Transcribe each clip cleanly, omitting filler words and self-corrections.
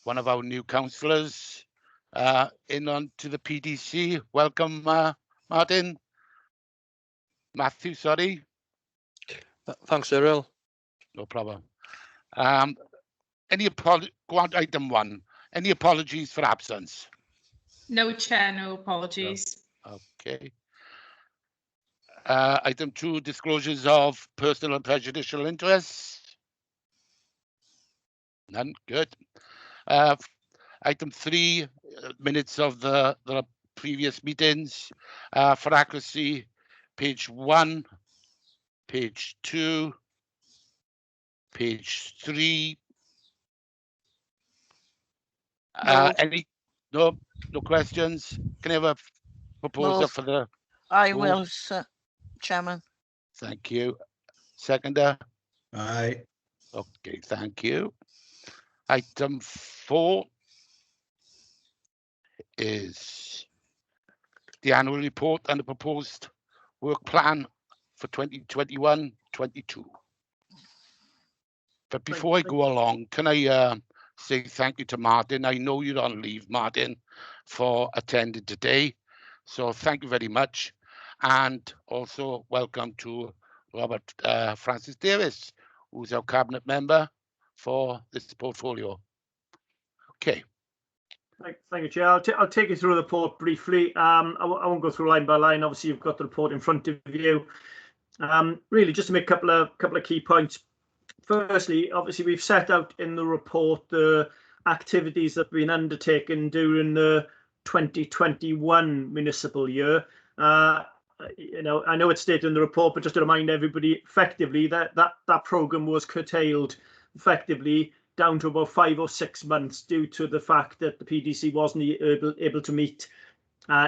one of our new councillors in on to the PDC. Welcome, Martin. Matthew, sorry. Thanks, Cyril. No problem. Go on to item 1. Any apologies for absence? No, Chair, no apologies. No. Okay. Item 2, disclosures of personal and prejudicial interests. None. Good. Item 3, minutes of the previous meetings. For accuracy, page 1, page 2, page 3. No questions? Can I have a proposer for the? I will, sir, Chairman. Thank you. Seconder? Aye. Okay, thank you. Item 4 is the annual report and the proposed work plan for 2021-22. But before I go along, can I say thank you to Martin? I know you're on leave, Martin, for attending today. So thank you very much. And also welcome to Robert Francis Davis, who's our cabinet member for this portfolio. Okay. Thank you, Chair. I'll take you through the report briefly. I won't go through line by line. Obviously, you've got the report in front of you. Really, just to make a couple of key points. Firstly, obviously, we've set out in the report the activities that have been undertaken during the 2021 municipal year. You know, I know it's stated in the report, but just to remind everybody, effectively, that programme was curtailed effectively down to about 5 or 6 months due to the fact that the PDC wasn't able to meet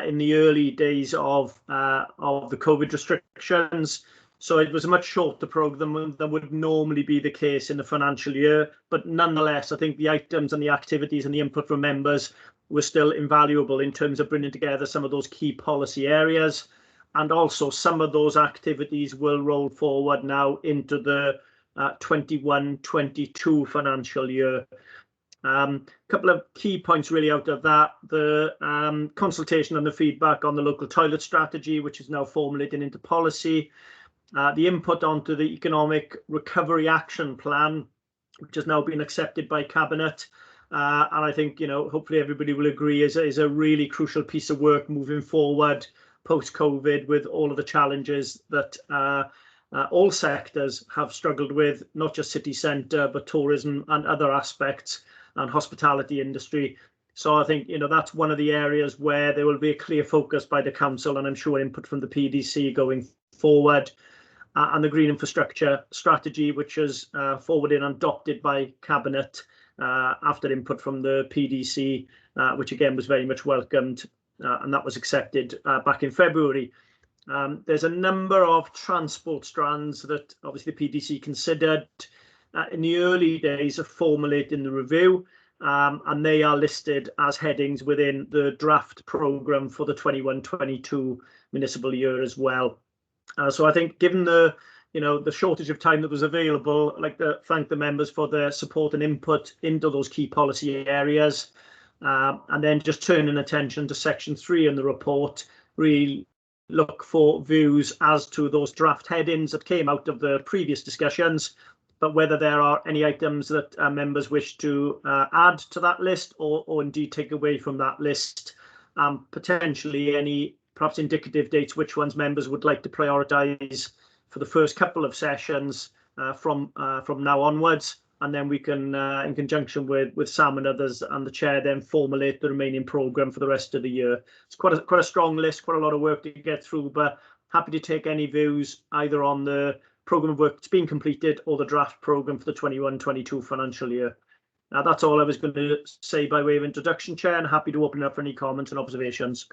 in the early days of the COVID restrictions. So it was a much shorter programme than would normally be the case in the financial year. But nonetheless, I think the items and the activities and the input from members were still invaluable in terms of bringing together some of those key policy areas. And also some of those activities will roll forward now into the 21-22 financial year. Couple of key points really out of that: the consultation and the feedback on the local toilet strategy, which is now formulated into policy, the input onto the economic recovery action plan, which has now been accepted by Cabinet, and I think, you know, hopefully everybody will agree is a really crucial piece of work moving forward post-COVID, with all of the challenges that all sectors have struggled with, not just city centre, but tourism and other aspects and hospitality industry. So I think, you know, that's one of the areas where there will be a clear focus by the council, and I'm sure input from the PDC going forward. And the green infrastructure strategy, which is forwarded and adopted by Cabinet after input from the PDC, which again was very much welcomed, and that was accepted back in February. There's a number of transport strands that obviously the PDC considered in the early days of formulating the review, and they are listed as headings within the draft programme for the 21-22 municipal year as well. So I think, given the shortage of time that was available, I'd like to thank the members for their support and input into those key policy areas, and then just turning attention to section 3 in the report. Really look for views as to those draft headings that came out of the previous discussions, but whether there are any items that members wish to add to that list, or indeed take away from that list, potentially any perhaps indicative dates, which ones members would like to prioritise for the first couple of sessions from now onwards, and then we can, in conjunction with Sam and others and the chair, then formulate the remaining programme for the rest of the year. It's quite a strong list, quite a lot of work to get through, but happy to take any views either on the programme of work that's been completed or the draft programme for the 21-22 financial year. That's all I was going to say by way of introduction, Chair, and happy to open up for any comments and observations.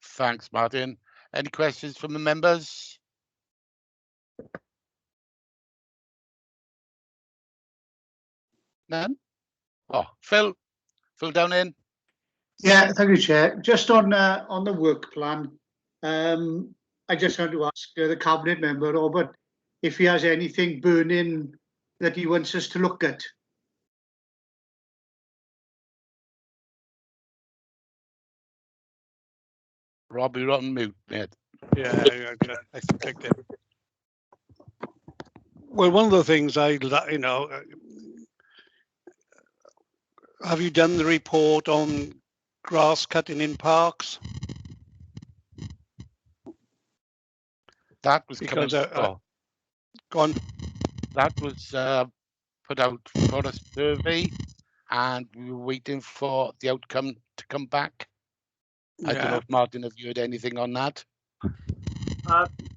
Thanks, Martin. Any questions from the members? None? Oh, Phil down in. Yeah, thank you, Chair. Just on the work plan, I just want to ask the cabinet member, Robert, if he has anything burning that he wants us to look at. Rob, you're on mute, mate. Yeah, I think I did. Well, one of the things have you done the report on grass cutting in parks? That was coming. Because go on. That was put out for a survey, and we were waiting for the outcome to come back. I don't know if Martin, have you heard anything on that?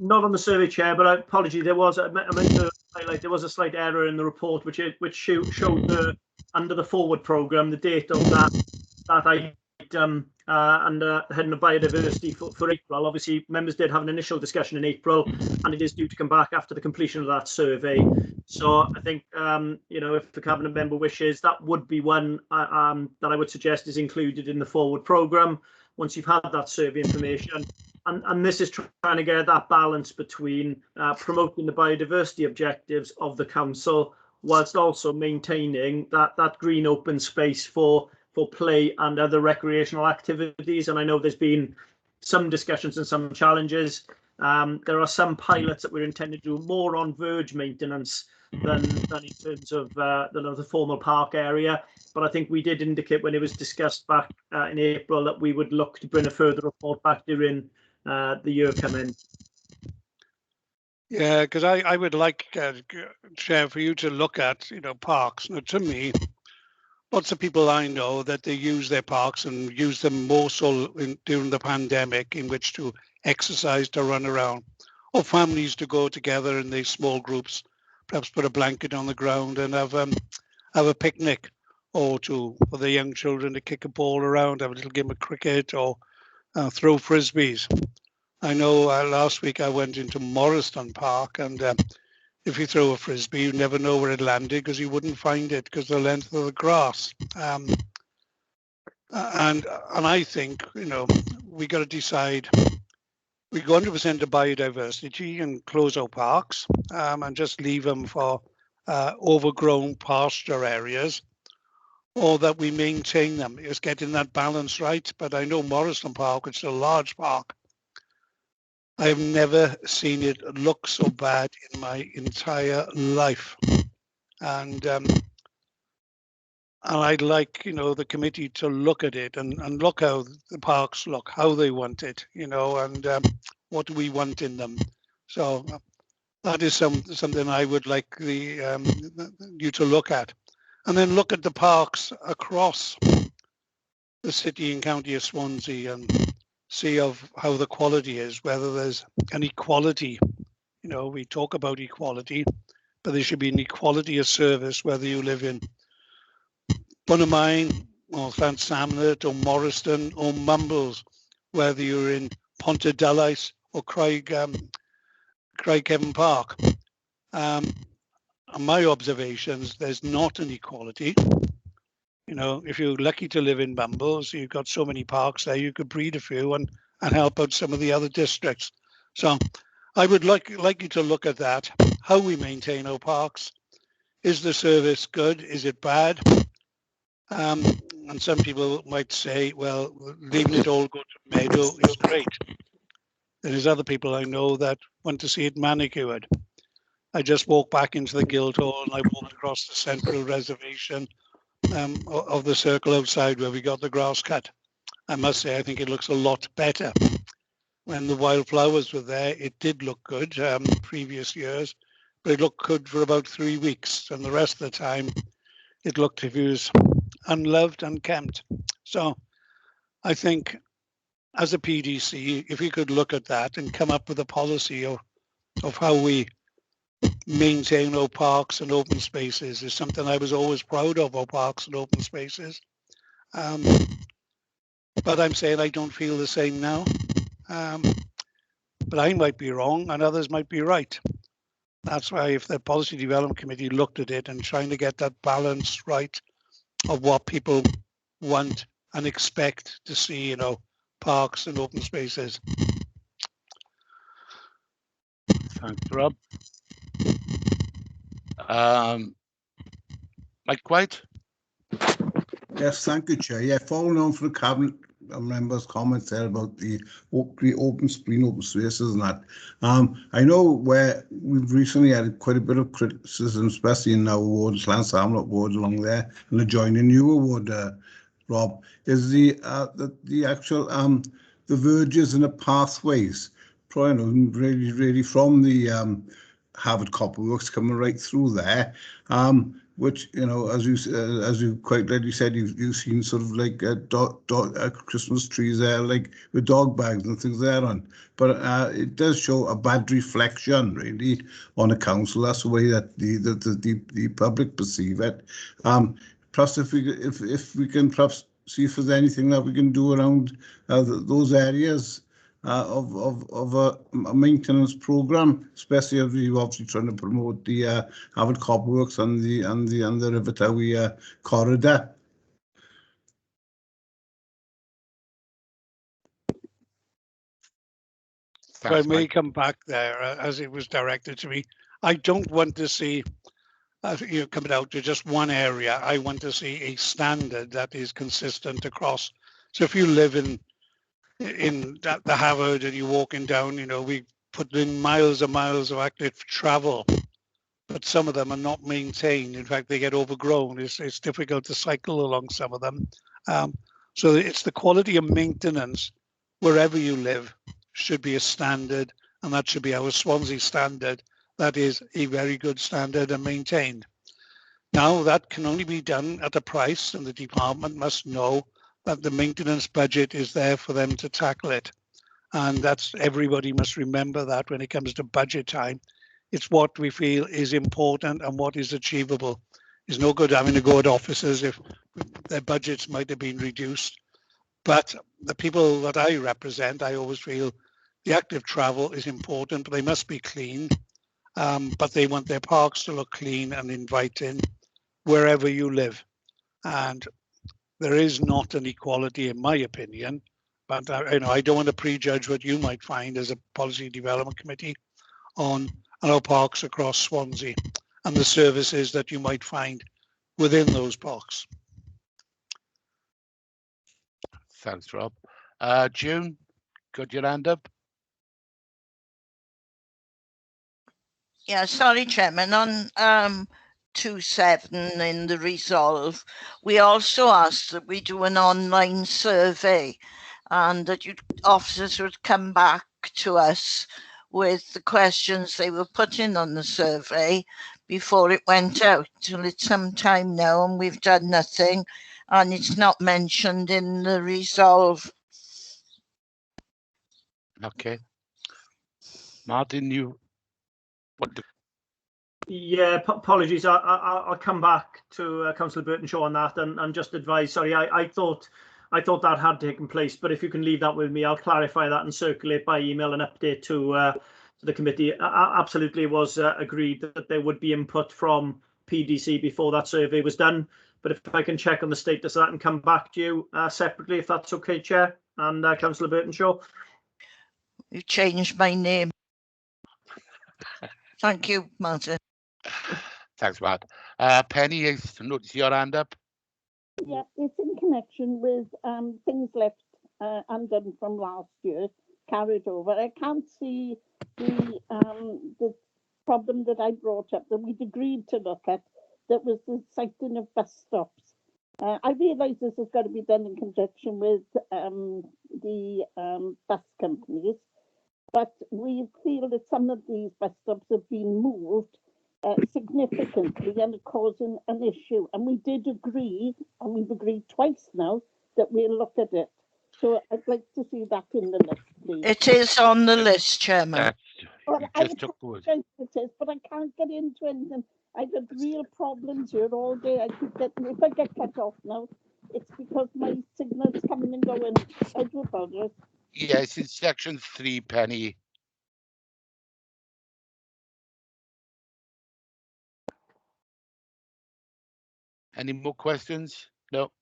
Not on the survey, Chair, but apology. There was I meant to highlight there was a slight error in the report, which showed under the forward programme the date of that item and heading of biodiversity for April. Obviously, members did have an initial discussion in April, and it is due to come back after the completion of that survey. So I think if the cabinet member wishes, that would be one that I would suggest is included in the forward programme once you've had that survey information. And this is trying to get that balance between promoting the biodiversity objectives of the council whilst also maintaining that green open space for play and other recreational activities. And I know there's been some discussions and some challenges. There are some pilots that we're intending to do more on verge maintenance than in terms of the formal park area. But I think we did indicate when it was discussed back in April that we would look to bring a further report back during the year coming. Yeah, because I would like, Chair, for you to look at, parks. Now, to me, lots of people I know that they use their parks and use them more so during the pandemic in which to exercise, to run around, or families to go together in these small groups, perhaps put a blanket on the ground and have a picnic, or for the young children to kick a ball around, have a little game of cricket, or throw frisbees. I know last week I went into Morriston Park, and if you throw a frisbee, you never know where it landed because you wouldn't find it because of the length of the grass. And I think we got to decide. We go 100% to biodiversity and close our parks and just leave them for overgrown pasture areas, or that we maintain them. It's getting that balance right. But I know Morriston Park, which is a large park, I have never seen it look so bad in my entire life. And I'd like, the committee to look at it and look how the parks look, how they want it, and what do we want in them. So that is something I would like you to look at. And then look at the parks across the city and county of Swansea and see how the quality is, whether there's an equality. We talk about equality, but there should be an equality of service, whether you live in Bunamine or Llansamnet or Morriston or Mumbles, whether you're in Pontedulais or Craigheaven Park. On my observations, there's not an equality. If you're lucky to live in Mumbles, you've got so many parks there, you could breed a few and help out some of the other districts. So I would like you to look at that, how we maintain our parks. Is the service good? Is it bad? And some people might say, well, leaving it all go to Meadow is great. There's other people I know that want to see it manicured. I just walked back into the Guildhall and I walked across the central reservation of the circle outside where we got the grass cut. I must say, I think it looks a lot better. When the wildflowers were there, it did look good previous years, but it looked good for about 3 weeks. And the rest of the time, it looked if it was unloved, unkempt. So I think as a PDC, if we could look at that and come up with a policy of how we maintain our parks and open spaces is something I was always proud of, our parks and open spaces. But I'm saying I don't feel the same now. But I might be wrong and others might be right. That's why if the Policy Development Committee looked at it and trying to get that balance right of what people want and expect to see, parks and open spaces. Thanks, Rob. Mike White. Yes, thank you, Chair. Yeah, following on from the members' comments there about the open spaces and that. I know where we've recently had quite a bit of criticism, especially in our wards, Lance Hamlet ward along there, and adjoining newer ward, Rob, is the actual the verges and the pathways, really from the Harvard Copperworks coming right through there, which, you know, as you quite rightly said, you've seen sort of like Christmas trees there, like with dog bags and things there on. But it does show a bad reflection, really, on the council. That's the way that the public perceive it. Plus, if we can perhaps see if there's anything that we can do around those areas of a maintenance program, especially as we're obviously trying to promote the Harvard Copperworks and the River Towie corridor. If I may come back there, as it was directed to me, I don't want to see coming out to just one area. I want to see a standard that is consistent across. So if you live in the Harvard and you're walking down, you know, we put in miles and miles of active travel, but some of them are not maintained. In fact, they get overgrown. It's difficult to cycle along some of them. So it's the quality of maintenance wherever you live should be a standard, and that should be our Swansea standard. That is a very good standard and maintained. Now, that can only be done at a price, and the department must know that the maintenance budget is there for them to tackle it. And that's, everybody must remember that when it comes to budget time. It's what we feel is important and what is achievable. It's no good having to go at officers if their budgets might have been reduced. But the people that I represent, I always feel the active travel is important, but they must be clean. But they want their parks to look clean and inviting wherever you live. And there is not an equality, in my opinion, but you know, I don't want to prejudge what you might find as a policy development committee on our parks across Swansea and the services that you might find within those parks. Thanks, Rob. June, got your hand up? Yeah, sorry, Chairman. On 2.7 in the resolve, we also asked that we do an online survey and that officers would come back to us with the questions they were putting on the survey before it went out. Till it's some time now and we've done nothing, and it's not mentioned in the resolve. Okay. Martin, Yeah, apologies. I'll come back to Councillor Burton-Shaw on that and just advise. Sorry, I thought that had taken place, but if you can leave that with me, I'll clarify that and circulate by email an update to the committee. Absolutely, it was agreed that there would be input from PDC before that survey was done. But if I can check on the status of that and come back to you separately, if that's okay, Chair and Councillor Burton-Shaw. You changed my name. Thank you, Martin. Thanks, Matt. Penny, I noticed your hand up. Yeah, it's in connection with things left undone from last year, carried over. I can't see the problem that I brought up that we'd agreed to look at, that was the siting of bus stops. I realise this has got to be done in conjunction with the bus companies, but we feel that some of these bus stops have been moved significantly and are causing an issue. And we did agree, and we've agreed twice now, that we'll look at it. So I'd like to see that in the list, please. It is on the list, Chairman. Well, You just took the word. it is, but I can't get into anything. I've had real problems here all day. I keep getting, if I get cut off now, it's because my signal's coming and going. I do apologize. Yes, in section 3, Penny. Any more questions? No.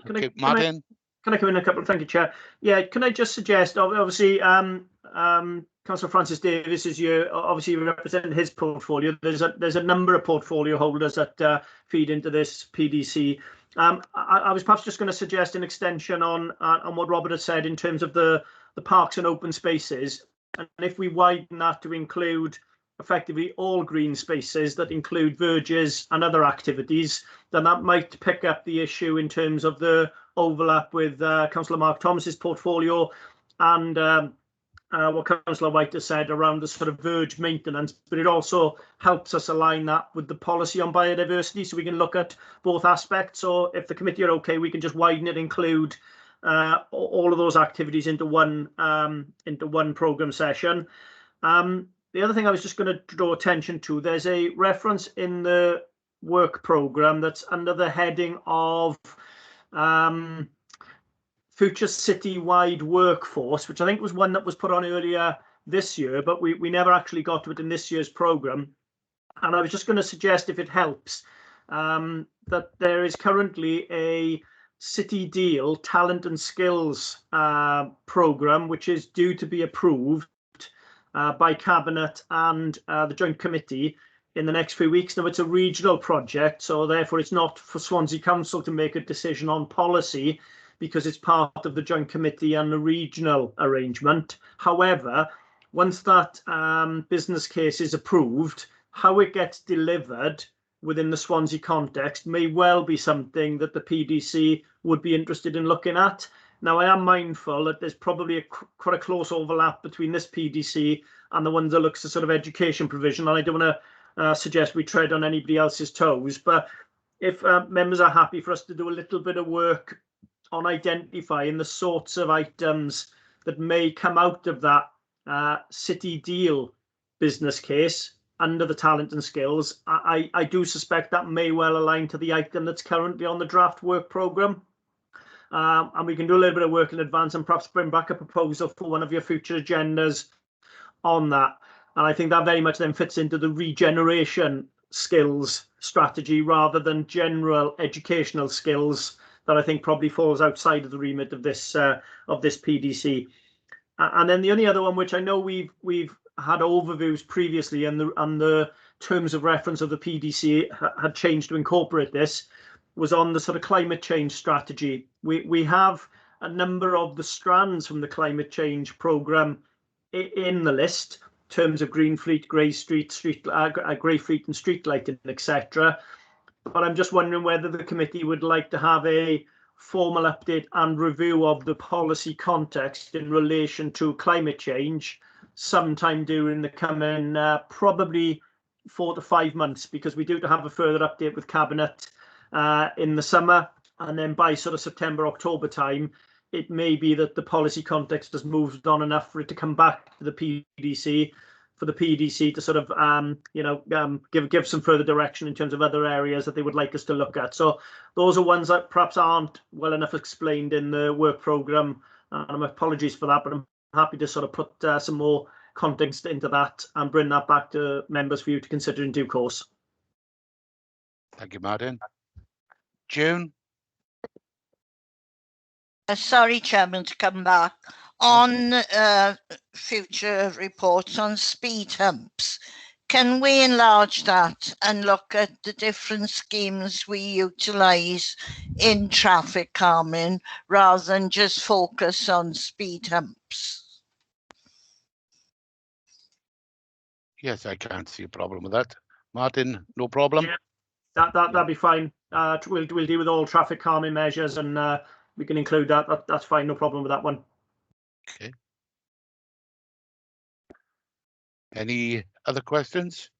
Okay, Martin. Can I come in a couple? Thank you, Chair. Yeah, can I just suggest, obviously, Councillor Francis Davis is obviously representing his portfolio. There's a number of portfolio holders that feed into this PDC. I was perhaps just going to suggest an extension on what Robert had said in terms of the parks and open spaces. And if we widen that to include effectively all green spaces that include verges and other activities, then that might pick up the issue in terms of the overlap with Councillor Mark Thomas's portfolio and what Councillor White has said around the sort of verge maintenance, but it also helps us align that with the policy on biodiversity, so we can look at both aspects. So if the committee are okay, we can just widen it, include all of those activities into one programme session. The other thing I was just going to draw attention to, there's a reference in the work programme that's under the heading of future citywide workforce, which I think was one that was put on earlier this year, but we never actually got to it in this year's programme. And I was just going to suggest, if it helps, that there is currently a City Deal talent and skills programme, which is due to be approved by Cabinet and the Joint Committee in the next few weeks. Now, it's a regional project, so therefore it's not for Swansea Council to make a decision on policy, because it's part of the Joint Committee and the regional arrangement. However, once that business case is approved, how it gets delivered within the Swansea context may well be something that the PDC would be interested in looking at. Now, I am mindful that there's probably quite a close overlap between this PDC and the ones that looks at sort of education provision, and I don't want to suggest we tread on anybody else's toes, but if members are happy for us to do a little bit of work on identifying the sorts of items that may come out of that City Deal business case under the talent and skills, I do suspect that may well align to the item that's currently on the draft work programme. And we can do a little bit of work in advance and perhaps bring back a proposal for one of your future agendas on that. And I think that very much then fits into the regeneration skills strategy rather than general educational skills that I think probably falls outside of the remit of this PDC. And then the only other one, which I know we've had overviews previously, and the terms of reference of the PDC had changed to incorporate this, was on the sort of climate change strategy. We have a number of the strands from the climate change programme in the list, in terms of green fleet, grey fleet and street lighting, etc. But I'm just wondering whether the committee would like to have a formal update and review of the policy context in relation to climate change sometime during the coming probably 4 to 5 months, because we do have a further update with Cabinet in the summer, and then by sort of September, October time, it may be that the policy context has moved on enough for it to come back to the PDC, for the PDC to sort of, give some further direction in terms of other areas that they would like us to look at. So those are ones that perhaps aren't well enough explained in the work programme, and apologies for that, but I'm happy to sort of put some more context into that and bring that back to members for you to consider in due course. Thank you, Martin. June? Sorry, Chairman, to come back. On future reports on speed humps, can we enlarge that and look at the different schemes we utilise in traffic calming rather than just focus on speed humps? Yes, I can't see a problem with that. Martin, no problem? Yeah, that'd be fine. We'll deal with all traffic calming measures, and we can include that. That's fine, no problem with that one. Okay. Any other questions?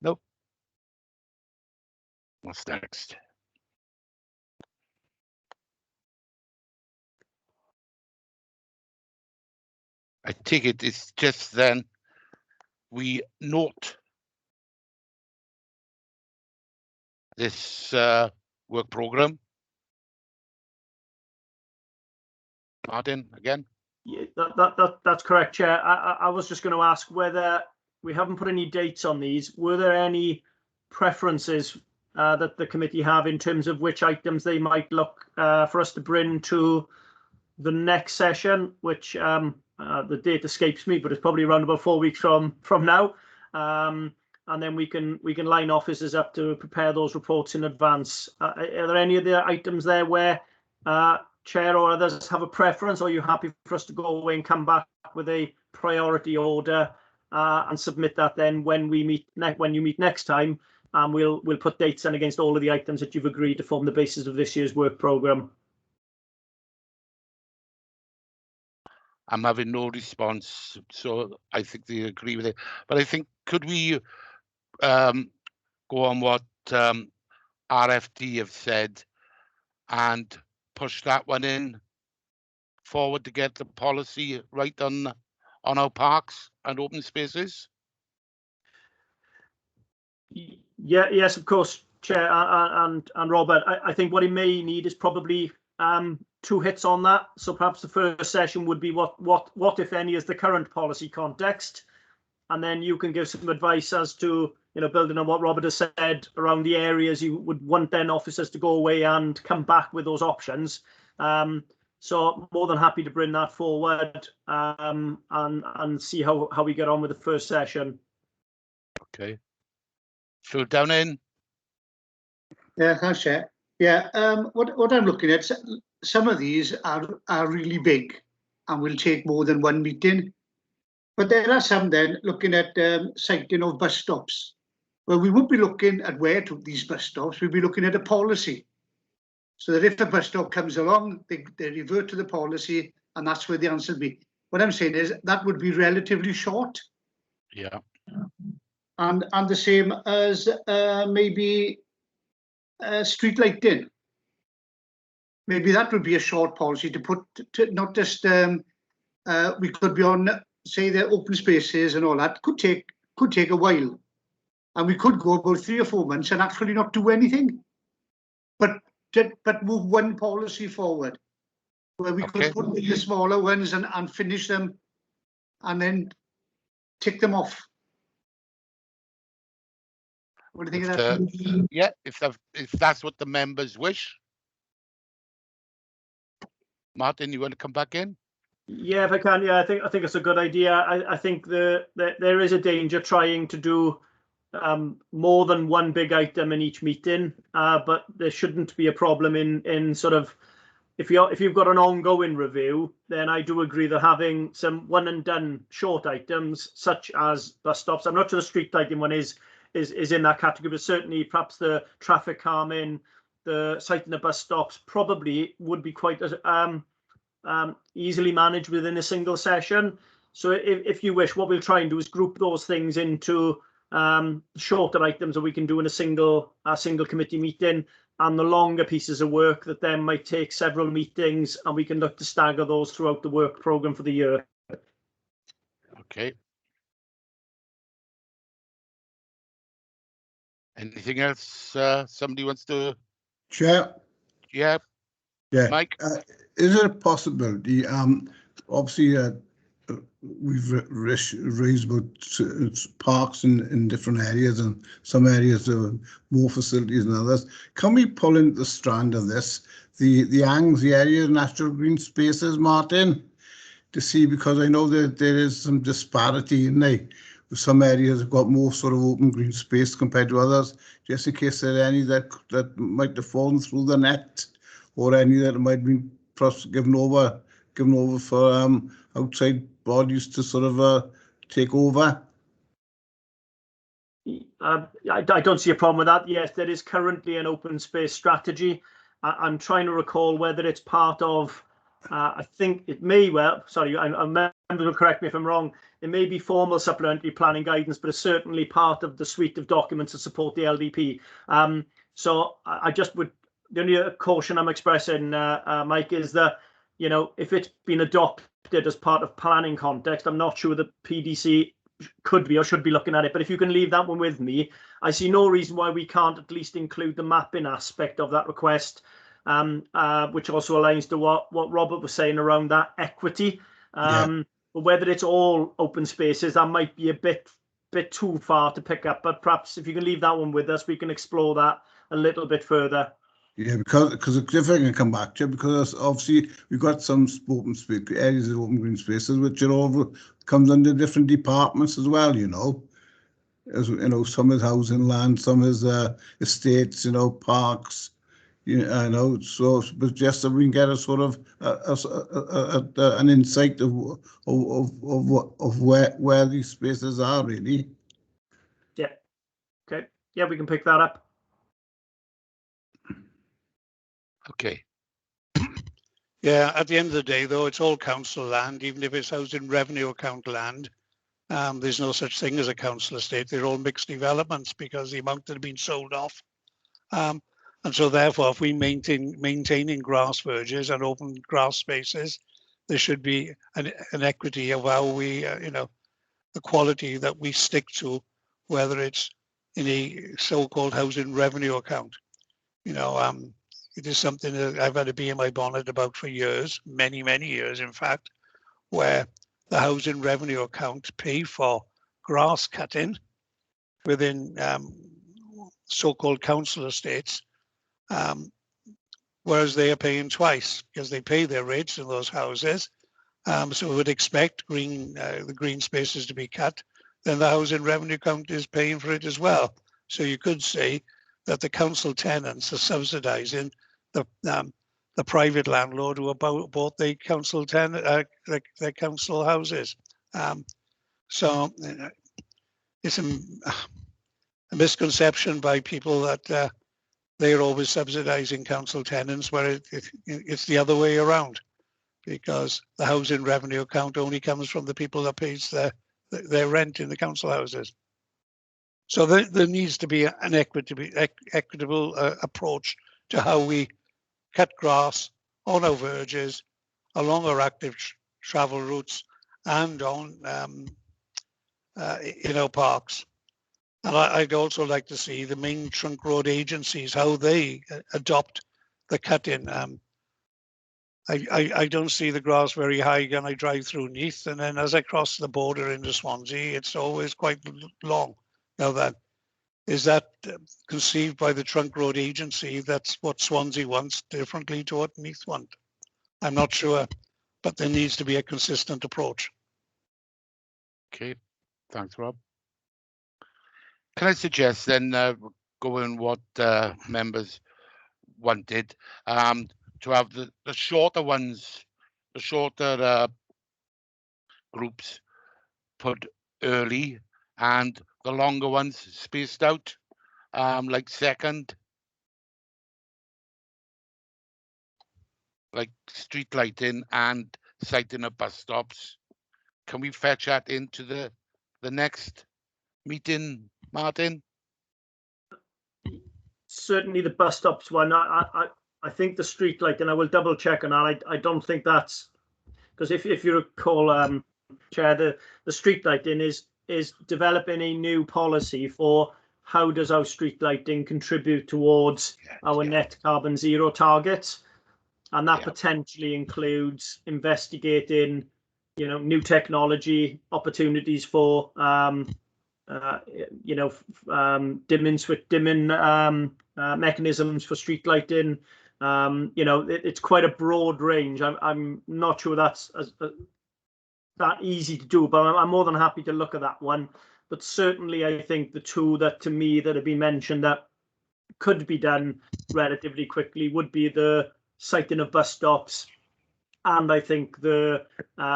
Nope. What's next? I take it it's just then we note this work program. Martin, again? Yeah, that's correct, Chair. I was just going to ask whether, we haven't put any dates on these, were there any preferences that the committee have in terms of which items they might look for us to bring to the next session, which the date escapes me, but it's probably around about 4 weeks from now. and then we can line officers up to prepare those reports in advance. Are there any of the items there where Chair or others have a preference, or are you happy for us to go away and come back with a priority order and submit that then when we meet when you meet next time, and we'll put dates in against all of the items that you've agreed to form the basis of this year's work programme? I'm having no response, so I think they agree with it. But I think, could we go on what RFD have said and push that one in forward to get the policy right on our parks and open spaces? Yes, of course, Chair and Robert. I think what he may need is probably 2 hits on that. So perhaps the first session would be what if any is the current policy context, and then you can give some advice as to, you know, building on what Robert has said around the areas you would want then officers to go away and come back with those options. So more than happy to bring that forward and see how we get on with the first session. Okay. Phil down in. Yeah, thanks, Chair. Yeah, what I'm looking at, some of these are really big and will take more than one meeting. But there are some then looking at siting of bus stops. Well, we won't be looking at where to these bus stops, we'll be looking at a policy. So that if a bus stop comes along, they revert to the policy, and that's where the answer will be. What I'm saying is that would be relatively short. Yeah. And the same as maybe street lighting. Maybe that would be a short policy to put, not just, we could be on, say, the open spaces and all that, could take a while. And we could go about 3 or 4 months and actually not do anything. But move one policy forward, where we could put the smaller ones and finish them and then tick them off. What do you think of that? Yeah, if that's what the members wish. Martin, you want to come back in? Yeah, if I can. Yeah, I think it's a good idea. I think there is a danger trying to do more than one big item in each meeting, but there shouldn't be a problem in sort of, if you've got an ongoing review, then I do agree that having some one and done short items such as bus stops. I'm not sure the street lighting one is in that category, but certainly perhaps the traffic calming, the siting of bus stops probably would be quite easily managed within a single session. So if you wish, what we'll try and do is group those things into shorter items that we can do in a single committee meeting, and the longer pieces of work that then might take several meetings, and we can look to stagger those throughout the work programme for the year. Okay. Anything else somebody wants to? Chair? Yeah. Yeah. Mike? Is there a possibility, obviously we've raised about parks in different areas, and some areas have more facilities than others. Can we pull into the strand of this, the ANGs, the area of natural green spaces, Martin, to see, because I know that there is some disparity in there. Some areas have got more sort of open green space compared to others, just in case there are any that might have fallen through the net, or any that might be given over for outside bodies to sort of take over. I don't see a problem with that. Yes, there is currently an open space strategy. I'm trying to recall whether it's part of, I think it may well, sorry, a member will correct me if I'm wrong, it may be formal supplementary planning guidance, but it's certainly part of the suite of documents that support the LDP. So I just would, the only caution I'm expressing, Mike, is that, you know, if it's been adopted as part of planning context, I'm not sure the PDC could be or should be looking at it. But if you can leave that one with me, I see no reason why we can't at least include the mapping aspect of that request, which also aligns to what Robert was saying around that equity. But whether it's all open spaces, that might be a bit too far to pick up. But perhaps if you can leave that one with us, we can explore that a little bit further. Yeah, because if I can come back to it, because obviously we've got some open space areas of open green spaces which are over comes under different departments as well, you know. as you know, some is housing land, some is estates, you know, parks. I know, so but just so we can get a sort of an insight of where these spaces are really. Yeah. Okay. Yeah, we can pick that up. Okay. Yeah, at the end of the day, though, it's all council land, even if it's housing revenue account land. There's no such thing as a council estate. They're all mixed developments because the amount that have been sold off. And so therefore, if we maintaining grass verges and open grass spaces, there should be an equity of how we, you know, the quality that we stick to, whether it's in a so-called housing revenue account. You know, it is something that I've had to be in my bonnet about for years, many, many years, in fact, where the housing revenue account pay for grass cutting within so-called council estates, whereas they are paying twice because they pay their rates in those houses. So we would expect the green spaces to be cut, then the housing revenue account is paying for it as well. So you could say that the council tenants are subsidising the private landlord who bought the council the council houses. So it's a misconception by people that they're always subsidising council tenants, where it's the other way around, because the housing revenue account only comes from the people that pays their rent in the council houses. So there needs to be an equitable approach to how we cut grass on our verges, along our active travel routes, and on in our parks. And I'd also like to see the main trunk road agencies, how they adopt the cutting. I don't see the grass very high when I drive through Neath, and then as I cross the border into Swansea, it's always quite long. Now that, is that conceived by the trunk road agency? That's what Swansea wants differently to what Neath want? I'm not sure, but there needs to be a consistent approach. Okay, thanks, Rob. Can I suggest then going what members wanted, to have the shorter ones, the shorter groups put early, and the longer ones spaced out, like second, like street lighting and sighting of bus stops. Can we fetch that into the next meeting, Martin? Certainly the bus stops one. I think the street light, and I will double check on that. I don't think that's, because if you recall, Chair, the street lighting is developing a new policy for how does our street lighting contribute towards our net carbon zero targets, and that potentially includes investigating, you know, new technology opportunities for dimming mechanisms for street lighting. You know, it's quite a broad range. I'm not sure that's that easy to do, but I'm more than happy to look at that one. But certainly, I think the two that to me that have been mentioned that could be done relatively quickly would be the sighting of bus stops, and I think the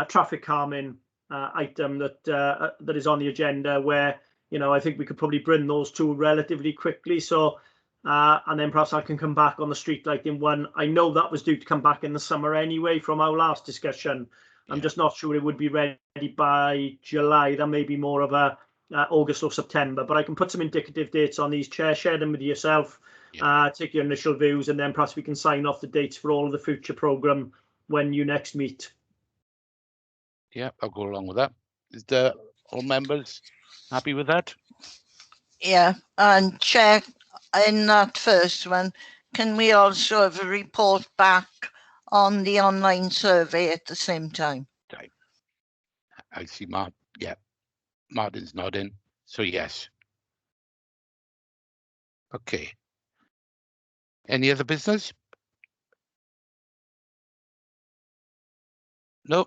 traffic calming item that is on the agenda, where, you know, I think we could probably bring those two relatively quickly. So and then perhaps I can come back on the street lighting one. I know that was due to come back in the summer anyway from our last discussion. I'm just not sure it would be ready by July. That may be more of a August or September, but I can put some indicative dates on these, Chair, share them with yourself, take your initial views, and then perhaps we can sign off the dates for all of the future programme when you next meet. Yeah, I'll go along with that. Is the all members happy with that? Yeah, and Chair, in that first one, can we also have a report back on the online survey at the same time? I see Martin's nodding, so yes. Okay. Any other business? No.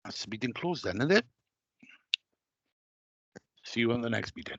That's the meeting closed then, isn't it? See you on the next meeting.